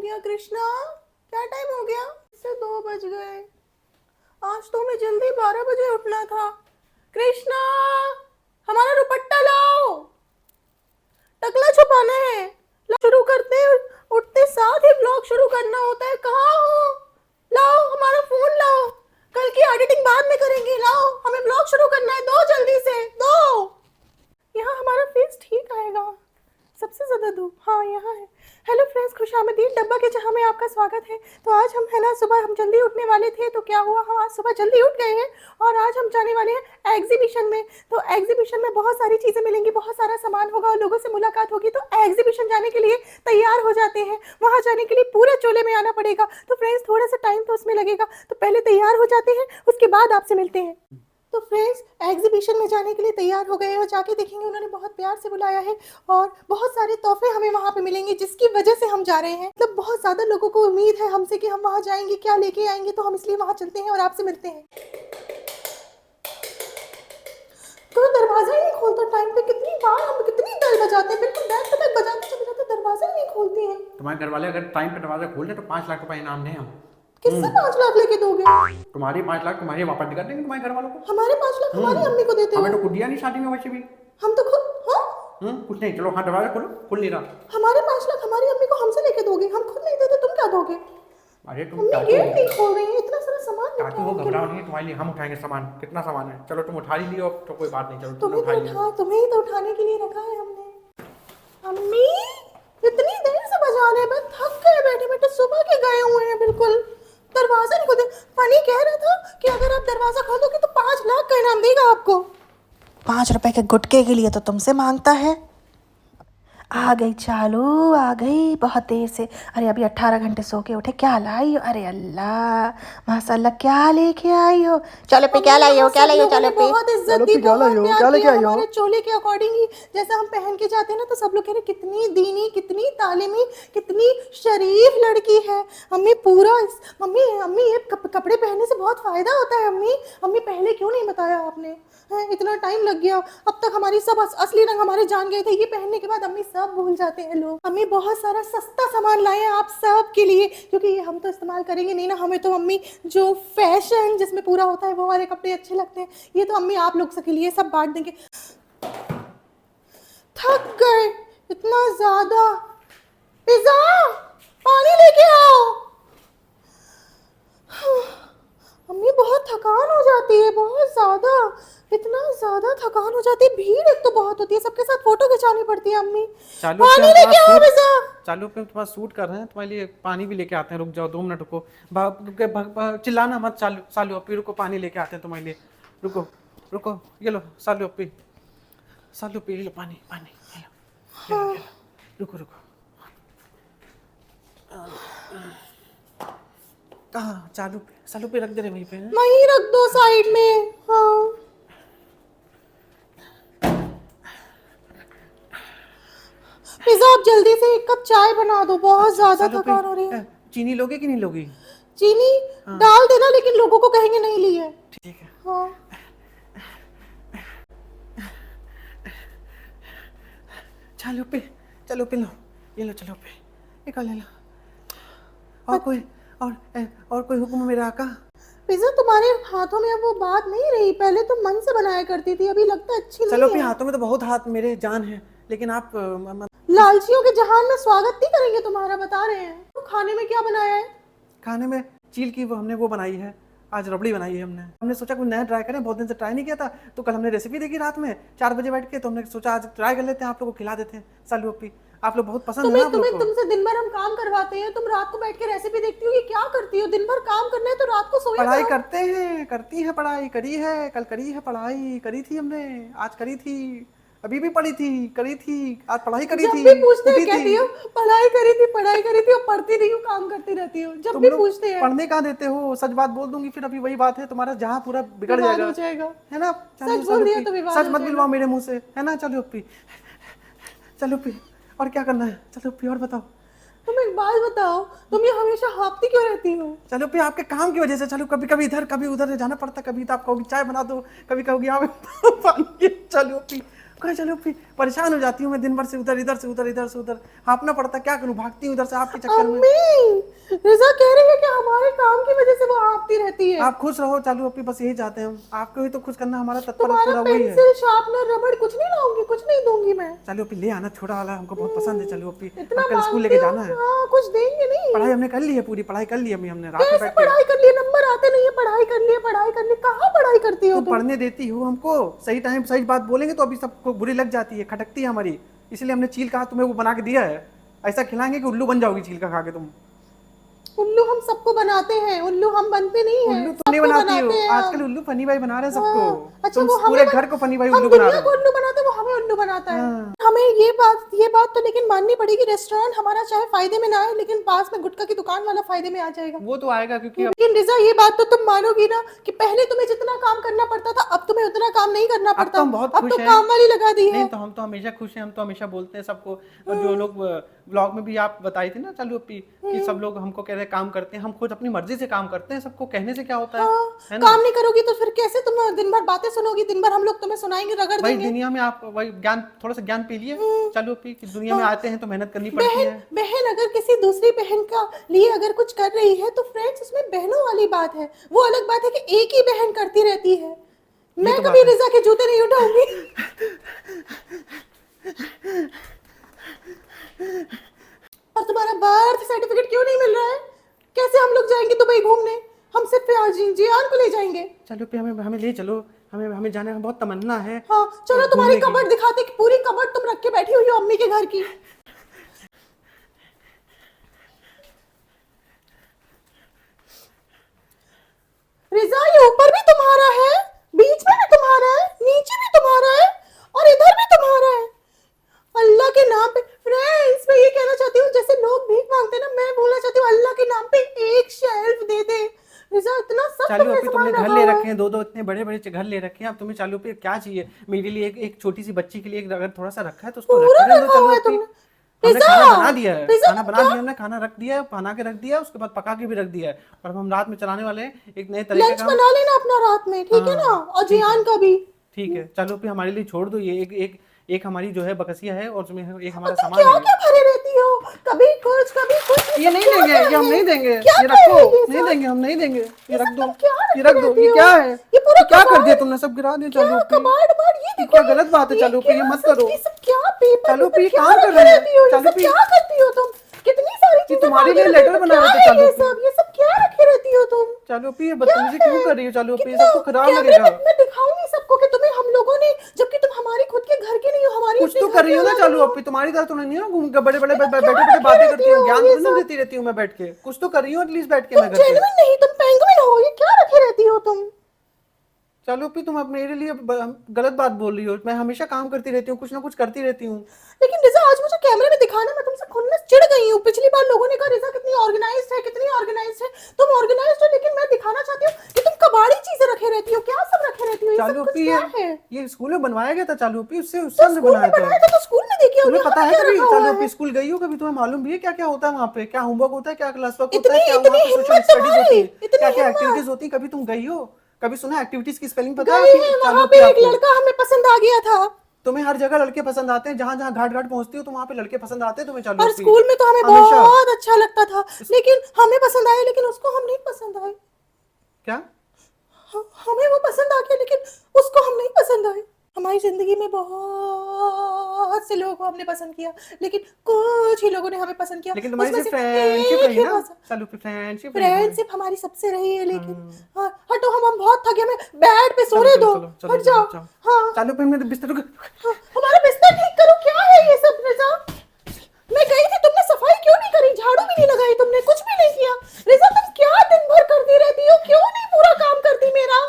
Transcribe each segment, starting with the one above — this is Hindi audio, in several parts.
गया कृष्णा? क्या टाइम हो गया? से 2 बज गए। आज तो हमें जल्दी 12 बजे उठना था। कृष्णा, हमारा दुपट्टा लाओ, टकला छुपाना है। शुरू करते उठते साथ ही ब्लॉग शुरू करना होता है। कहाँ हो? लाओ हमारा फोन लाओ, कल की एडिटिंग बाद में करेंगे। लाओ, हमें ब्लॉग शुरू करना है। दो जल्दी से दो। यहाँ हमारा फेस ठीक आएगा। सबसे ज्यादा धूप हाँ यहाँ है। हेलो फ्रेंड्स, खुशामदीद डब्बा के जहाँ में आपका स्वागत है। तो आज हम है ना सुबह हम जल्दी उठने वाले थे, तो क्या हुआ, हम आज सुबह जल्दी उठ गए हैं और आज हम जाने वाले हैं एग्जीबिशन में। तो एग्जीबिशन में बहुत सारी चीज़ें मिलेंगी, बहुत सारा सामान होगा और लोगों से मुलाकात होगी। तो एग्जीबिशन जाने के लिए तैयार हो जाते हैं। वहाँ जाने के लिए पूरे चोले में आना पड़ेगा। तो फ्रेंड्स थोड़ा सा टाइम तो उसमें लगेगा, तो पहले तैयार हो जाते हैं, उसके बाद आपसे मिलते हैं। तो फ्रेंड्स एग्जीबिशन में जाने के लिए तैयार हो गए हैं और जाके देखेंगे, उन्होंने बहुत प्यार से बुलाया है और बहुत सारे तोहफे हमें वहाँ पे मिलेंगे, जिसकी वजह से हम जा रहे हैं। मतलब बहुत ज़्यादा लोगों को उम्मीद है हमसे कि हम वहाँ जाएंगे, क्या लेके आएंगे, तो हम इसलिए वहाँ चलते हैं और आपसे मिलते हैं। तो दरवाजा ही नहीं खोलता टाइम पे। कितनी बार हम कितनी बेल बजाते हैं, बिल्कुल बैग तक बजाते दरवाजा ही नहीं खोलते हैं। तुम्हारे घर वाले अगर टाइम पे दरवाजा खोल दे तो 5 लाख रुपए इनाम दें हम। किससे 5 लाख लेके दोगे? तुम्हारी 5 लाख तुम्हारे वापस कर देंगे तुम्हारे घर वालों को। हमारे 5 लाख हमारी अम्मी को देते हो? हमें तो कुछ दिया नहीं शादी में वैसे भी। हम तो खुद हाँ कुछ नहीं। चलो हाँ दरवाजा खोलो, खुल नहीं रहा। हमारे 5 लाख हमारी अम्मी को हमसे लेके दोगे? हम खुद नहीं देते, तुम क्या दोगे? अरे तुम अम्मी गेट नहीं खोल रही है, इतना सारा सामान टाटू हो, घबराओ नहीं, तुम्हारे लिए हम उठाएंगे सामान। कितना सामान है? चलो तुम उठा ही लियो तो कोई बात नहीं। चलो तुमने उठा लिया। तुम्हें ही तो उठाने के लिए रखा है हमने। अम्मी इतनी देर से बजा रहे हैं, थक गए बैठे बैठे, सुबह के गए हुए हैं बिल्कुल। दरवाजा नहीं खोलते। फनी कह रहा था कि अगर आप दरवाजा खोल दोगे तो 5 लाख का इनाम देगा आपको। 5 रुपए के गुटके के लिए तो तुमसे मांगता है। आ गई चालू, आ गई बहुत देर से। अरे अभी 18 घंटे सो के उठे, क्या लाई हो? अरे अल्लाह माशाल्लाह, क्या लेके आई हो? चलो पे क्या लाई हो? क्या लाई हो? चलो पे बहुत इज्जत दी, बहुत प्यार किया। हमारे चोले के अकॉर्डिंग ही जैसा हम पहन के जाते हैं ना, तो सब लोग कह रहे कितनी दीनी, कितनी तालीमी, कितनी शरीफ लड़की है। अम्मी पूरा अम्मी ये कपड़े पहनने से बहुत फायदा होता है। अम्मी पहले क्यों नहीं बताया आपने? इतना टाइम लग गया, अब तक हमारी सब असली रंग हमारे जान गए थे। ये पहनने के बाद अम्मी सब भूल जाते हैं लोग। अम्मी बहुत सारा सस्ता सामान लाए हैं आप सब के लिए, क्योंकि ये हम तो इस्तेमाल करेंगे नहीं ना। हमें तो अम्मी जो फैशन जिसमें पूरा होता है वो वाले कपड़े अच्छे लगते हैं। ये तो अम्मी आप लोग के लिए सब बांट देंगे। थक गए इतना ज्यादा। पिज्जा पानी लेके आओ। अम्मी बहुत थकान हो जाती है, बहुत ज्यादा, इतना ज्यादा थकान हो जाती है। भीड़ एक तो बहुत होती है, सबके साथ फोटो खिंचानी पड़ती है। अम्मी पानी लेके आओ। पिज्जा चालू पे तुम्हारा शूट कर रहे हैं, तुम्हारे लिए पानी भी लेके आते हैं। रुक जाओ 2 मिनट रुको। चिल्लाना मत। सालू अपी रुको, पानी लेके आते हैं तुम्हारे लिए। रुको रुको, ये लो सालू अपी, ये लो पानी पानी, ये लो। रुको रुको। कहाँ? सालू पे रख दे रहे वहीं पे। वहीं रख दो साइड में। हाँ पिज्जा आप जल्दी से 1 कप चाय बना दो, बहुत ज्यादा थकान हो रही है। चीनी लोगे कि नहीं लोगी? चीनी डाल देना, लेकिन लोगों को कहेंगे नहीं ली है। ठीक है। हाँ चलो पे लो, ये लो। चलो पे एक ले लो। और कोई हुक्म मेरा आका? पिज्जा तुम्हारे हाथों में अब वो बात नहीं रही, पहले तुम मन से बनाया करती थी, अभी लगता है अच्छी नहीं है। चलो पे हाथों में तो बहुत हाथ मेरे जान है, लेकिन आप लालचियों के जहान में स्वागत नहीं करेंगे तुम्हारा, बता रहे हैं। तो खाने में क्या बनाया है? खाने में चील की हमने वो बनाई है, आज रबड़ी बनाई है हमने सोचा कुछ नया ट्राई करें, बहुत दिन से ट्राई नहीं किया था। तो कल हमने रेसिपी देखी रात में 4 बजे बैठ के, तो हमने सोचा आज ट्राई कर लेते हैं, आप लोगों को खिला देते हैं। सालू अपी आप लोग बहुत पसंद है ना। तुमसे दिन भर हम काम करवाते हैं, तुम रात को बैठ के रेसिपी देखती हो कि क्या करती हो? दिन भर काम करना है तो रात को सोया पढ़ाई करते हैं, करती है पढ़ाई, करी है कल, करी है पढ़ाई, करी थी हमने, आज करी थी, अभी भी पढ़ी थी, करी थी, आज पढ़ाई करी थी। जब भी पूछते हैं कहती हो पढ़ाई करी थी और पढ़ती नहीं हो, काम करती रहती हो। जब भी पूछते हैं पढ़ने कहाँ देते हो? सच बात बोल दूंगी फिर अभी वही बात है, तुम्हारा जहाँ पूरा बिगड़ जाएगा, है ना। सच बोल दिया तो विवाद सच मत बुलवाओ मेरे मुंह से, है ना। चलो अपी और क्या करना है? चलो अपी और बताओ। तुम एक बात बताओ, तुम ये हमेशा हाँफती क्यों रहती हो? चलो पे आपके काम की वजह से। चलो कभी कभी इधर कभी उधर जाना पड़ता, कभी तो आप कहोगी चाय बना दो, कभी कहोगी आप पानी। चलो पे कहाँ चलो अपी, परेशान हो जाती हूँ मैं दिन भर से, उधर इधर से उधर, इधर से उधर हाँपना पड़ता, क्या करूँ, भागती हूँ उधर से आपके चक्कर में। अम्मी रिजा कह रही है कि हमारे काम की वजह से वो हाँफती रहती है। आप खुश रहो चालू अपी, बस यही चाहते हैं हम, आपको ही तो खुश करना हमारा तत्पर तुम्हारा पूरा वही है। पेंसिल शार्पनर रबड़ कुछ नहीं लाऊंगी, कुछ नहीं दूंगी मैं। चलो अपी ले आना, छोटा वाला हमको बहुत पसंद है। चलो अपी, इतना अब कल स्कूल मांगती लेके हो, जाना है। हाँ कुछ देंगे नहीं। पढ़ाई हमने कर ली है, पूरी पढ़ाई कर ली अम्मी हमने, रात में कैसे बैठ के। पढ़ाई कर लिए, नंबर आते नहीं है, पढ़ाई कर लिए पढ़ाई कर लिए, कहाँ पढ़ाई करती हो तुम तुम? पढ़ने देती हो हमको, सही टाइम सही बात बोलेंगे तो अभी सबको बुरी लग जाती है, खटकती है हमारी, इसलिए हमने चील कहा तुम्हें वो बना के दिया है। ऐसा खिलाएंगे कि उल्लू बन जाओगी चील का खा के तुम। उल्लू हम सबको बनाते हैं, उल्लू हम बनते नहीं हैं। उल्लू तुम नहीं सबको बनाती हो, बनाते हैं आजकल हम। उल्लू फनी भाई बना रहे हैं सबको। हाँ, अच्छा तुम वो पूरे हमें घर को फनी भाई हम उल्लू बना दुनिया रहे को हो। उल्लू बनाते हैं, वो हमें उल्लू बनाता है। हाँ। हमें ये बात तो लेकिन माननी पड़ेगी, रेस्टोरेंट हमारा चाहे फायदे में ना आए, लेकिन पास में गुटखा की दुकान वाला फायदे में आ जाएगा। वो तो आएगा क्योंकि लेकिन रिजा ये बात तो तुम मानोगी ना कि पहले तुम्हें जितना काम करना पड़ता था, अब तुम्हें उतना काम नहीं करना अब पड़ता। तो हम बहुत अब खुश तो हैं। काम वाली लगा दी है। नहीं तो हम तो हमेशा खुश हैं, हम तो हमेशा बोलते हैं सबको। और जो लोग ब्लॉग में भी आप बताई थी ना चालू अपी कि सब लोग हमको कह रहे हैं काम करते हैं, हम खुद अपनी मर्जी से काम करते हैं, सबको कहने से क्या होता है हाँ, ना। काम नहीं करोगी तो फिर कैसे तुम दिन भर बातें सुनोगी, दिन भर हम लोग तुम्हें सुनाएंगे, रगड़ भाई देंगे। दुनिया में आप वही ज्ञान, थोड़ा सा ज्ञान पी लिए चालू अपी कि दुनिया में आते हैं तो मेहनत करनी पड़ती है। बहन अगर किसी दूसरी बहन का लिए अगर कुछ कर रही है तो फ्रेंड्स उसमें बहनों वाली बात है, वो अलग बात है कि एक ही बहन करती रहती है। मैं तो कभी बात है। रिजा के जूते नहीं उठाऊंगी। और तुम्हारा बर्थ सर्टिफिकेट क्यों नहीं मिल रहा है? कैसे हम लोग जाएंगे दुबई घूमने? हम सिर्फ जियान को ले जाएंगे। चलो पे हमें हमें ले चलो, हमें हमें जाने में बहुत तमन्ना है। हाँ चलो घूमने तुम्हारी की। कबर्ड दिखाते कि पूरी कबर्ड तुम रख के बैठी हुई हो अम्मी के घर की। रिजा ये ऊपर भी तुम्हारा है, बीच में भी तुम्हारा है, नीचे भी तुम्हारा है और इधर भी तुम्हारा है। अल्लाह के नाम पे फ्रेंड्स मैं ये कहना चाहती हूँ, जैसे लोग भीख मांगते हैं ना, मैं बोलना चाहती हूँ अल्लाह के नाम पे एक शेल्फ दे दे। रिजा इतना सब चालू तुमने अपी तुमने सामान घर रखा ले हुआ है। रखे हैं, दो इतने बड़े बड़े घर ले रखे हैं, अब तुम्हें चालू पे क्या चाहिए? मेरे लिए एक छोटी सी बच्ची के लिए अगर थोड़ा सा रखा है तो उसको पूरा रखने दो। रखा हुआ है चालू अपी तुमने। हमने रिजा, खाना बना दिया है, रिजा, खाना बना दिया हमने, खाना रख दिया है, बना के रख दिया है, उसके बाद पका के भी रख दिया है, और अब हम रात में चलाने वाले हैं एक नए तरीके लंच का। बना लेना अपना रात में, ठीक है ना? और जियान का भी। ठीक है चलो फिर हमारे लिए छोड़ दो ये एक हमारी जो है बकसिया है, और उसमें एक हमारा तुम सामान क्या है। क्या भरे रहती हो, कभी कुछ कभी कुछ। ये नहीं देंगे, ये हम नहीं देंगे, क्या ये कर रखो, रही है नहीं सब? देंगे, हम नहीं देंगे, ये रख दो, क्या ये रख दो। रखी ये रहती क्या हो? है? ये पूरा क्या कर कबाड़- दिया तुमने? सब गिरा दिया चालू क्या अपी। कबाड़ बाड़, ये ये देखो क्या गलत बात है चालू अपी, ये मत करो। ये सब क्या पेपर चालू पेपर अपी, क्या काम कर रखे रहे हैं। रहती हो? ये चालू सब अपी, क्या करती हो तुम? कितनी सारी चीजें तुम्हारे फालतू लिए रखी लेटर हो। बना क्या रहे थे है चालू ये अपी। सब? ये सब क्या रखे रहती हो तुम? चालू अपी ये क्या बदतमीजी है? क्यों कर रही हो चालू अपी? कितना- सबको खराब कैमरे लगेगा। में मैं दिखाऊंगी सबको कि तुम्हें हम लोगों ने, जबकि तुम हमारी खुद के घर की नहीं हो, हमारी कुछ अपने तो घर कर रही की हो ना औलाद चालू नहीं हो। अपी, तुम्हारी तरह तो नहीं हो घूम के बड़े बड़े क्या बैठे बैठे रखे बातें रहती करती हूँ, हो ज्ञान ये थोड़ी ना सब? देती रहती हूँ मैं बैठ के, कुछ तो कर रही हूँ एटलीस्ट बैठ के तुम मैं घर पे। जेन्युइन नहीं, तुम पेंगुइन हो। ये क्या रखे रहती हो तुम? चालू अपी तुम अब मेरे लिए गलत बात बोल रही हो, मैं हमेशा काम करती रहती हूँ, कुछ ना कुछ करती रहती हूँ। लेकिन रिजा आज मुझे कैमरे में दिखाना, मैं तुमसे खुन्नस चिढ़ गई हूँ। पिछली बार लोगों ने कहा रिजा कितनी ऑर्गेनाइज्ड है, कितनी ऑर्गेनाइज्ड है। तुम ऑर्गेनाइज्ड हो, लेकिन मैं दिखाना चाहती हूँ कि तुम कबाड़ी चीजें रखे रहती हो। क्या सब रखे रहती हो? ये चालू सब कुछ अपी क्या है? ये स्कूल में बनवाया गया था चालू अपी, उससे तो उससे हमने स्कूल में बनाया बनाया था। था तो स्कूल में देखिए तुम्हें पता है क्या कभी रखा चालू हुआ अपी है? स्कूल गई हो कभी? तुम्हें मालूम भी है क्या क्या होता है वहाँ पे? क्या होमवर्क होता है, क्या क्लास वर्क होता इतनी- है, क्या इतनी वहाँ पे सोशल हिम्मत स्टडीज होती तुम्हारी, है, इतनी क्या क्या हिम्मत। एक्टिविटीज होती है? कभी तुम गई हो? कभी सुना एक्टिविटीज की स्पेलिंग पता है गई आपको? है, चालू वहाँ अपी पे एक आपको? लड़का हमें पसंद आ गया था। तुम्हें हर जगह लड़के पसंद आते हैं, जहाँ जहाँ घाट घाट पहुंचती हो तो वहाँ पे लड़के पसंद आते हैं तुम्हें चालू और अपी। स्कूल में तो हमें हमेशा। बहुत अच्छा लगता था, लेकिन हमें पसंद आया, लेकिन उसको हम नहीं पसंद आए। क्या? हमें वो पसंद आ गया, लेकिन उसको हम नहीं पसंद आए। हमारी जिंदगी में बहुत से लोगों को हमने पसंद किया, लेकिन कुछ ही लोगों ने हमें पसंद किया। लेकिन तुम्हारी उसमें सिर्फ से फ्रेंडशिप एक रही ही ना पसंद- चालू अपी, फ्रेंडशिप रही है। फ्रेंडशिप हमारी सबसे रही है, लेकिन हाँ हटो, हम बहुत थके, हमें बेड पे सोने चलो, दो। चलो, चलो, हट चलो, जाओ। चलो। हाँ चालू अपी मेरे बिस्तर को हाँ, हमारा बिस्तर ठीक करो। क्या है ये सब रिजा? मैं गई थी, तुमने सफाई क्यों नहीं करी? झाड़ू भी नहीं लगाई तुमने, कुछ भी नहीं किया। रिजा तुम क्या दिन भर करती रहती हो? क्यों नहीं पूरा काम करती मेरा?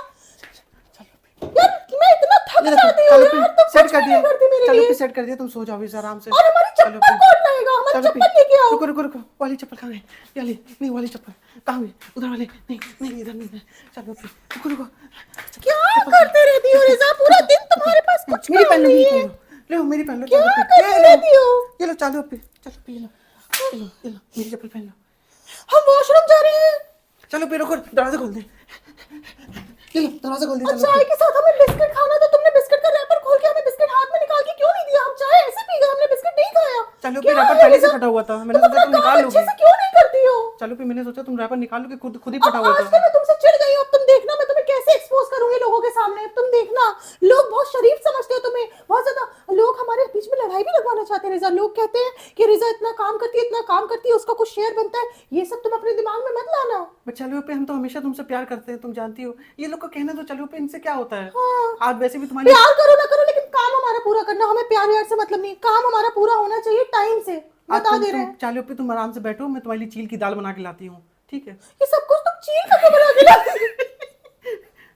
यार मैं इतना थक जाती हूँ यार, तुम सेट कुछ कर भी दिया, नहीं करती मेरे चलो लिए। अपी सेट कर दिया, तुम सो जाओ इस आराम से। और हमारी चलो चप्पल अपी, कौन लाएगा? हमारी चलो अपी, चप्पल लेके आओ। रुको रुको रुको, वाली चप्पल कहाँ है? ये वाली नहीं, वाली चप्पल कहाँ है? उधर वाली नहीं नहीं, इधर नहीं है। चलो अपी रुको रुको, क्या करते रहती हो रिजा? पूरा दिन तुम्हारे पास कुछ मेरी काम पहन लो, नहीं मेरी है। पहन लो, ले मेरी पहन लो। क्या चालू अपी, करती ये लो, रहती हो? ये लो चालू अपी, चलो अपी ये लो, मेरी चप्पल पहन लो। हम वॉशरूम जा रहे हैं। चलो अपी रुको, दरवाजा खोल दे, ये लो दरवाजा खोल दे। और चलो चाय अपी। के साथ हमें बिस्किट खाना था, तुमने बिस्किट का रैपर खोल के हमें बिस्किट हाथ में निकाल चलो क्या फिर रैपर है पहले से रिजा? फटा हुआ था, मैंने तुम सोचा अपना तुम काम निकाल अच्छे लोगी। से क्यों नहीं करती हो? चलो फिर मैंने सोचा तुम रैपर निकाल लोगे, खुद ही अब फटा हुआ आज था। से मैं तुमसे चिढ़ गई हूँ। अब तुम देखना मैं तुम्हें कैसे एक्सपोज करूंगी लोगों के सामने। अब तुम देखना, लोग बहुत शरीफ समझते हो तुम्हें, बहुत ज्यादा लोग हमारे बीच में लड़ाई भी लगवाना चाहते हैं रिजा। लोग कहते हैं कि रिजा इतना काम करती है, इतना काम करती है, उसका कुछ शेयर बनता है। ये सब तुम अपने दिमाग में मत लाना। बट चलो पे हम तो हमेशा तुमसे प्यार करते हैं, तुम जानती हो। ये लोग को कहना तो चलो पे, इनसे क्या होता है। हाँ, आज वैसे भी तुम्हारी प्यार करो ना करो, लेकिन काम हमारा पूरा करना। हमें प्यार व्यार से मतलब नहीं, काम हमारा पूरा होना चाहिए टाइम से। आज बता दे रहे हैं। चलो पे तुम आराम से बैठो, मैं तुम्हारे लिए चील की दाल बना के लाती हूँ, ठीक है। ये सब कुछ तुम चील का क्यों बना के लाती हो?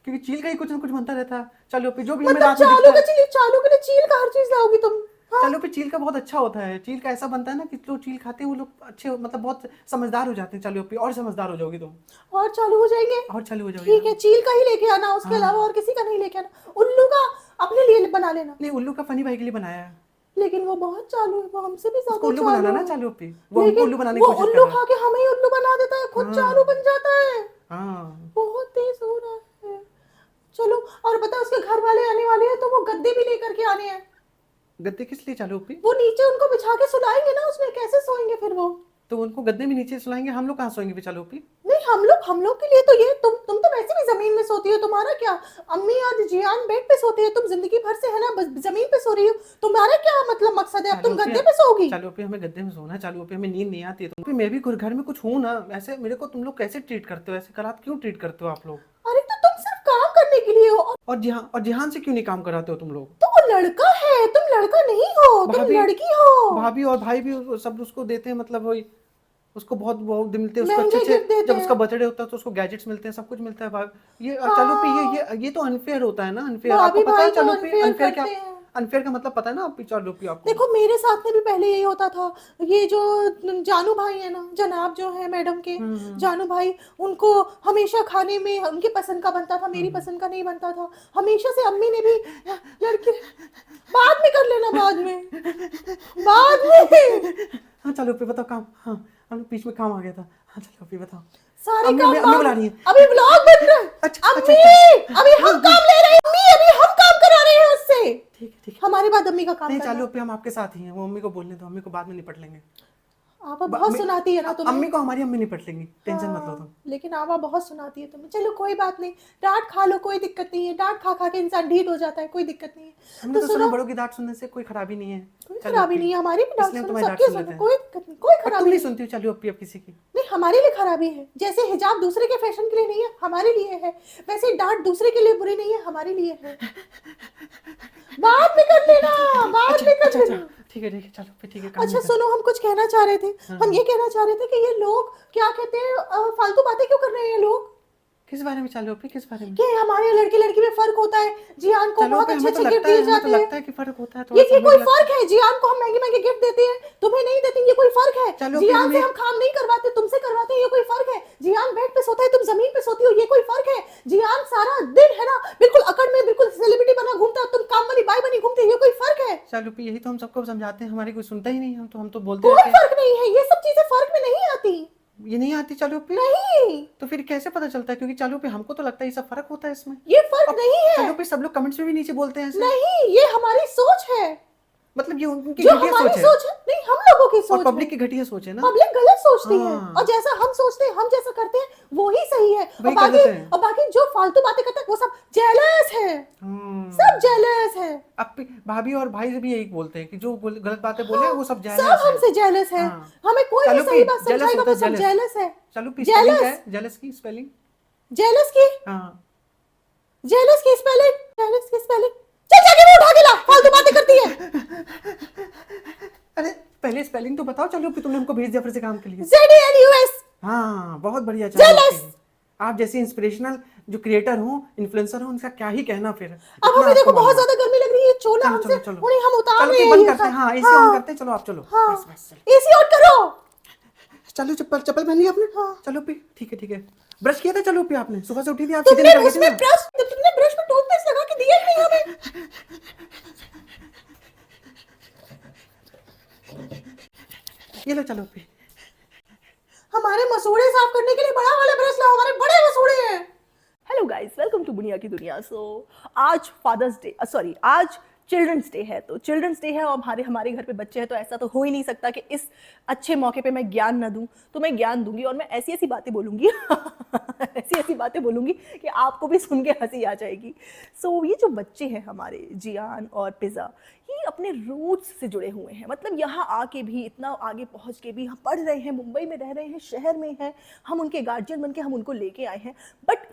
क्योंकि चील का ही कुछ ना कुछ बनता रहता है। चलो पे जो भी हमें मतलब रात में चालू दिखता का है। चील, चालू के लिए चील का हर चीज लाओगी तुम? हाँ? चलो पे चील का बहुत अच्छा होता है। चील का ऐसा बनता है ना कि जो चील खाते हैं वो लोग अच्छे मतलब बहुत समझदार हो जाते हैं। चलो पे और समझदार हो जाओगी तुम, और चालू हो जाएंगे? और चालू हो जाओगी। ठीक है, चील का ही लेके आना, उसके हाँ। अलावा और किसी का नहीं लेके आना। उल्लू का अपने लिए बना लेना। नहीं, उल्लू का फनी भाई के लिए बनाया है। लेकिन वो बहुत चालू है, वो हमसे भी उसको ज्यादा उल्लू चालू बनाना ना है। चालू पे, वो हमको लेकिन उल्लू बनाने वो की कोशिश कर उल्लू रहा खा के हमें ही उल्लू बना देता है, खुद हाँ। चालू बन जाता है। है। हाँ बहुत तेज हो रहा है। चलो, और बता, उसके घर वाले आने वाले हैं तो वो गद्दे भी लेकर के आने हैं। गद्दे किस लिए चालू पे? वो नीचे उनको बिछा के सुलाएंगे ना, उसमें कैसे सोएंगे फिर वो? तो उनको गद्दे में नीचे सुलाएंगे, हम लोग कहाँ सोएंगे पे चालू पे? नहीं, हम लोग के लिए तो ये तुम तो वैसे भी जमीन में सोती हो। तुम्हारा क्या, अम्मी और जियान बेड पे सोते हैं, तुम जिंदगी भर से है ना बस जमीन पे सो रही हो। तुम्हारा क्या मतलब मकसद है? अब तुम गद्दे पे सोओगी? चालू पे हमें गद्दे में सोना है। चालू पे हमें नींद नहीं आती है। तुम पे मैं भी घर में कुछ हूँ ना, ऐसे मेरे को तुम लोग कैसे ट्रीट करते हो, ऐसे करात क्यों ट्रीट करते हो आप लोग? अरे तो तुम सिर्फ काम करने के लिए हो। और जिहान से क्यों नहीं काम कराते हो तुम लोग? तो वो लड़का है, तुम लड़का नहीं हो, तुम भाभी लड़की हो। भाभी और भाई भी सब उसको देते हैं, मतलब वही उसको बहुत बहुत मिलते हैं उसको महंगे अच्छे गिफ्ट देते जब उसका हैं। बर्थडे होता है तो उसको गैजेट्स मिलते हैं, सब कुछ मिलता है ये हाँ। चलो पे ये तो अनफेयर होता है ना, अनफेयर। आपको भाभी पता भाई है तो चलो पे unfair अनफेयर क्या? करते हैं। अनफेयर का मतलब पता है ना आप? चलो पे आपको देखो, मेरे साथ में भी पहले यही होता था। ये जो जानू भाई है ना, जनाब जो है मैडम के जानू भाई, उनको हमेशा खाने में उनकी पसंद का बनता था, मेरी पसंद का नहीं बनता था। हमेशा से अम्मी ने भी लड़की, बाद में कर लेना, बाद में हाँ चलो पे बताओ काम। हाँ हम लोग बीच में काम आ गया था। हाँ चलो पे बताओ। सारे अम्मी काम अम्मी बुला रही है। अभी व्लॉग बन रहा है। अच्छा, अम्मी अच्छा। अभी हम काम ले रहे हैं, अम्मी अभी हम काम करा रहे हैं उससे। ठीक है हमारे बाद अम्मी का काम नहीं करना। चालू पे हम आपके साथ ही हैं, वो अम्मी को बोलने दो, अम्मी को बाद में निपट लेंगे। आवा बहुत सुनाती है ना तुम्हें। अम्मी को हमारी अम्मी निपट लेंगी, टेंशन मत लो तुम। लेकिन आवा बहुत सुनाती है तुम्हें। चलो कोई बात नहीं, डांट खा लो, कोई दिक्कत नहीं है। डांट खा खा के इंसान ढीठ हो जाता है, कोई दिक्कत नहीं है। हमने तो सुना सुनो, बड़ों की डांट सुनने से कोई खराबी नहीं है। कोई चलो खराबी पे, नहीं है, हमारी भी डांट इसलिए हम सुनो, तुम्हारी डांट सबके सुन लेते सुनो, हैं। कोई दिक्कत नहीं, कोई पर तुम खराबी नहीं नहीं। सुनती हो चालू अब किसी की। नहीं, हमारे लिए खराबी है। जैसे हिजाब दूसरे के फैशन के लिए नहीं है, हमारे लिए है, वैसे डांट दूसरे के लिए बुरी नहीं है, हमारे लिए है। बाद में कर लेना, बाद में कर लेना। ठीक है चलो फिर, ठीक है काम अच्छा नहीं सुनो, हम कुछ कहना चाह रहे थे। हम ये कहना चाह रहे थे कि ये लोग क्या कहते हैं, फालतू बातें क्यों कर रहे हैं ये लोग? किस बारे में चालू पे, किस बारे में? कि हमारे लड़के लड़की में फर्क होता है। जियान को चलो बहुत पे अच्छे हमें तो अच्छे गिफ्ट लगता है, दिए हमें तो जाते हैं। लगता है कि फर्क होता है ये थोड़ा सा, कोई हमें फर्क है? जियान को हम महंगे महंगे गिफ्ट देते हैं, तुम्हें नहीं देते, ये कोई फर्क है? चलो फिर जियान से हमें- हम काम नहीं करवाते, तुमसे करवाते हैं, ये कोई फर्क है? जियान बेड पे सोता है, तुम जमीन पे सोती हो, ये कोई फर्क है? जियान सारा दिन है ना बिल्कुल अकड़ में, बिल्कुल सेलिब्रिटी बना घूमता है, तुम काम वाली बाई बनी घूमती है, ये कोई फर्क है? चलो पे यही तो हम सबको समझाते हैं, हमारी कोई सुनता ही नहीं, हम तो बोलते कोई रहते हैं। फर्क नहीं है, ये सब चीजें फर्क में नहीं आती। ये नहीं आती चालू पे? नहीं, तो फिर कैसे पता चलता है? क्योंकि चालू पे हमको तो लगता है ये सब फर्क होता है इसमें। ये फर्क नहीं है। चालू पे सब लोग कमेंट्स में भी नीचे बोलते हैं ऐसे। नहीं, ये हमारी सोच है, मतलब ये उनकी जो घटिया हमारी सोच है सोच है। नहीं, हम लोगों की और सोच पब्लिक है। की घटिया सोच है ना। पब्लिक गलत सोचती है, हाँ। और जैसा हम सोचते हैं, हम जैसा करते हैं, वो ही सही है। वही गलत है। और बाकी जो फालतू बातें करते हैं वो सब जेलस है, सब जेलस है। अब भाभी और भाई से भी यही बोलते हैं कि जो गलत बातें बोले वो सब जेलस सब है। हमसे जेलस है। हाँ। हमें कोई भी चलो सही फिर, बात jealous समझाएगा होता वो है, सब jealous। जेलस है। चलो पे स्पेलिंग Jealous? क्या है? जेलस की स्पेलिंग? जेलस की हाँ जेलस की स्पेलिंग, जेलस की स्पेलिंग, चल जाके वो उठा के ला, फालतू बातें करती है। अरे पहले स्पेलिंग तो बताओ। चलो फिर तुमने हमको भेज दिया फिर से काम के लिए। ZELUS। हाँ बहुत बढ़िया। Jealous। चलो आप जैसे इंस्पिरेशनल जो क्रिएटर हो, इन्फ्लुएंसर हो, उनका क्या ही कहना फिर। अब इतना हमें देखो आपको बहुत मालूम है। ज्यादा गर्मी लग रही है, चोला चलो हमसे चलो चलो उन्हें हम उतार चलो रहे फिर हैं बंद ये करते हैं। सब। हाँ एसी ऑन करते हैं। चलो आप चलो। हाँ, बस बस चलो। एसी ऑन करो। चलो चप्पल पहन ली आपने? हाँ। चलो पे ठीक है। ब्रश किया था चलो पे आपने? सुबह से उठी थी आप? तुमने सीधे निकल उसमें गई थी ना? तुमने ब्रश में टूथपेस्ट लगा के दिया ही नहीं हमें। ये लो चलो पे। हमारे मसूड़े साफ करने के लिए बड़ा वाला ब्रश लाओ, हमारे बड़े मसूड़े हैं। हेलो गाइस, वेलकम टू बुनिया की दुनिया। आज फादर्स डे, सॉरी, आज चिल्ड्रंस डे है तो चिल्ड्रंस डे है और हमारे घर पे बच्चे हैं, तो ऐसा तो हो ही नहीं सकता कि इस अच्छे मौके पे मैं ज्ञान ना दूं। तो मैं ज्ञान दूंगी और मैं ऐसी ऐसी बातें बोलूंगी ऐसी ऐसी बातें बोलूंगी कि आपको भी सुन के हंसी आ जाएगी। सो ये जो बच्चे हैं हमारे जियान और पिज़्ज़ा, ये अपने रूट्स से जुड़े हुए हैं। मतलब यहाँ आके भी, इतना आगे पहुँच के भी, हम पढ़ रहे हैं, मुंबई में रह रहे हैं, शहर में हैं, हम उनके गार्जियन बन के हम उनको लेके आए हैं, बट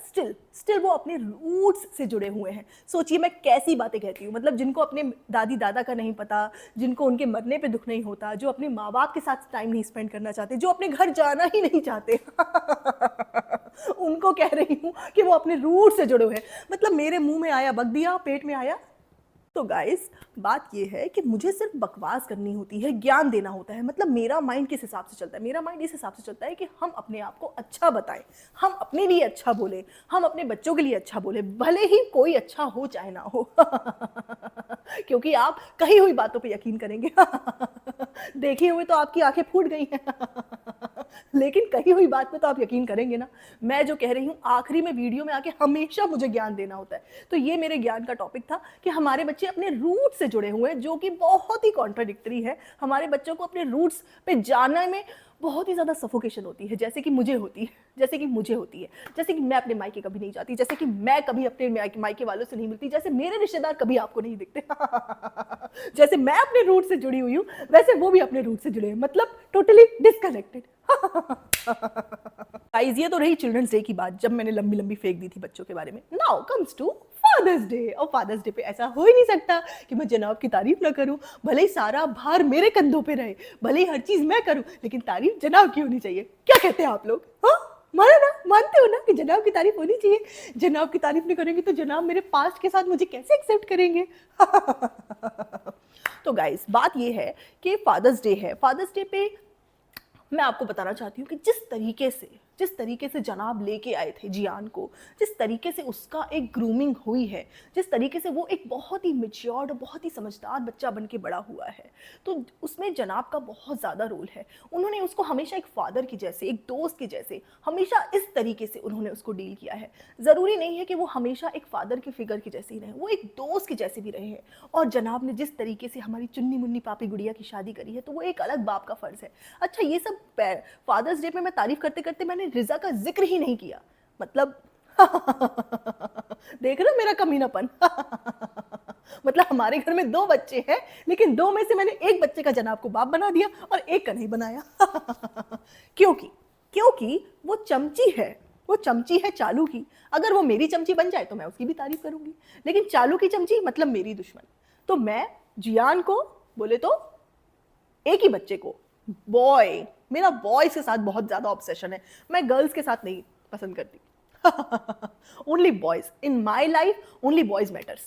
स्टिल वो अपने रूट्स से जुड़े हुए हैं। सोचिए मैं कैसी बातें कहती हूँ, मतलब जिनको अपने दादी दादा का नहीं पता, जिनको उनके मरने पे दुख नहीं होता, जो अपने माँ बाप के साथ टाइम नहीं स्पेंड करना चाहते, जो अपने घर जाना ही नहीं चाहते उनको कह रही हूँ कि वो अपने रूट से जुड़े हुए हैं। मतलब मेरे मुंह में आया बक दिया, पेट में आया। तो गाइस बात ये है कि मुझे सिर्फ बकवास करनी होती है, ज्ञान देना होता है। मतलब मेरा माइंड किस हिसाब से चलता है, मेरा माइंड इस हिसाब से चलता है कि हम अपने आप को अच्छा बताएं, हम अपने लिए अच्छा बोलें, हम अपने बच्चों के लिए अच्छा बोलें, भले ही कोई अच्छा हो चाहे ना हो क्योंकि आप कही हुई बातों पे यकीन करेंगे देखे हुए तो आपकी आंखें फूट गई हैं लेकिन कही हुई बात पे तो आप यकीन करेंगे ना। मैं जो कह रही हूँ आखिरी में वीडियो में आके हमेशा मुझे ज्ञान देना होता है। तो ये मेरे ज्ञान का टॉपिक था कि हमारे बच्चे अपने रूट से जुड़े हुए हैं, जो कि बहुत ही कॉन्ट्राडिक्टरी है। हमारे बच्चों को अपने रूट्स पे जाने में बहुत ही ज़्यादा सफोकेशन होती है, जैसे कि मुझे होती है, जैसे कि मैं अपने मायके कभी नहीं जाती, जैसे कि मैं कभी अपने मायके वालों से नहीं मिलती, जैसे मेरे रिश्तेदार कभी आपको नहीं दिखते जैसे मैं अपने रूट से जुड़ी हुई हूँ, वैसे वो भी अपने रूट से जुड़े हैं, मतलब टोटली डिस्कनेक्टेड गाइस ये तो रही चिल्ड्रंस डे की बात, जब मैंने लंबी लंबी फेंक दी थी बच्चों के बारे में। Now comes to Father's Day. और फादर्स डे पे ऐसा हो ही नहीं सकता कि मैं जनाब की तारीफ ना करूं। भले ही सारा भार मेरे कंधों पे रहे, भले ही हर चीज मैं करूं, लेकिन तारीफ जनाब की होनी चाहिए। क्या कहते हैं आप लोग? हाँ माना ना, मानते हो ना कि जनाब की तारीफ होनी चाहिए? जनाब की तारीफ नहीं करेंगे तो जनाब मेरे पास्ट के साथ मुझे कैसे एक्सेप्ट करेंगे तो गाइस बात ये है कि फादर्स डे है। फादर्स डे पे मैं आपको बताना चाहती हूँ कि जिस तरीके से जनाब लेके आए थे जियान को, जिस तरीके से उसका एक ग्रूमिंग हुई है, जिस तरीके से वो एक बहुत ही मैच्योर्ड और बहुत ही समझदार बच्चा बन के बड़ा हुआ है, तो उसमें जनाब का बहुत ज़्यादा रोल है। उन्होंने उसको हमेशा एक फादर की जैसे, एक दोस्त की जैसे, हमेशा इस तरीके से उन्होंने उसको डील किया है। ज़रूरी नहीं है कि वो हमेशा एक फादर की फिगर की जैसे ही रहे, वो एक दोस्त के जैसे भी रहे हैं। और जनाब ने जिस तरीके से हमारी चुन्नी मुन्नी पापी गुड़िया की शादी करी है, तो वो एक अलग बाप का फ़र्ज़ है। अच्छा ये सब फादर्स डे पे मैं तारीफ करते करते मैंने रिजा का जिक्र ही नहीं किया। मतलब देख रहे हो मेरा कमीनापन मतलब हमारे घर में 2 बच्चे हैं, लेकिन 2 में से मैंने एक बच्चे का जनाब को बाप बना दिया और एक का नहीं बनाया क्योंकि वो चमची है, वो चमची है चालू की। अगर वो मेरी चमची बन जाए तो मैं उसकी भी तारीफ करूंगी, लेकिन चालू की चमची मतलब मेरी दुश्मन। तो मैं जियान को बोले तो एक ही बच्चे को, बॉय, मेरा बॉयज के साथ बहुत ज्यादा ऑब्सेशन है, मैं गर्ल्स के साथ नहीं पसंद करती only boys in my life, only boys matters.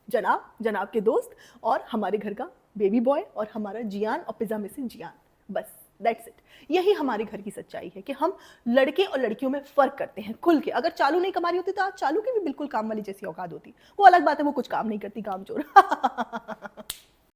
जनाब के दोस्त और हमारे घर का बेबी बॉय और हमारा जियान और पिज़्ज़ा में से जियान, बस दैट्स इट। यही हमारे घर की सच्चाई है कि हम लड़के और लड़कियों में फर्क करते हैं खुल के। अगर चालू नहीं कमा रही होती तो आज चालू की भी बिल्कुल काम वाली जैसी औकात होती, वो अलग बात है, वो कुछ काम नहीं करती, कामचोर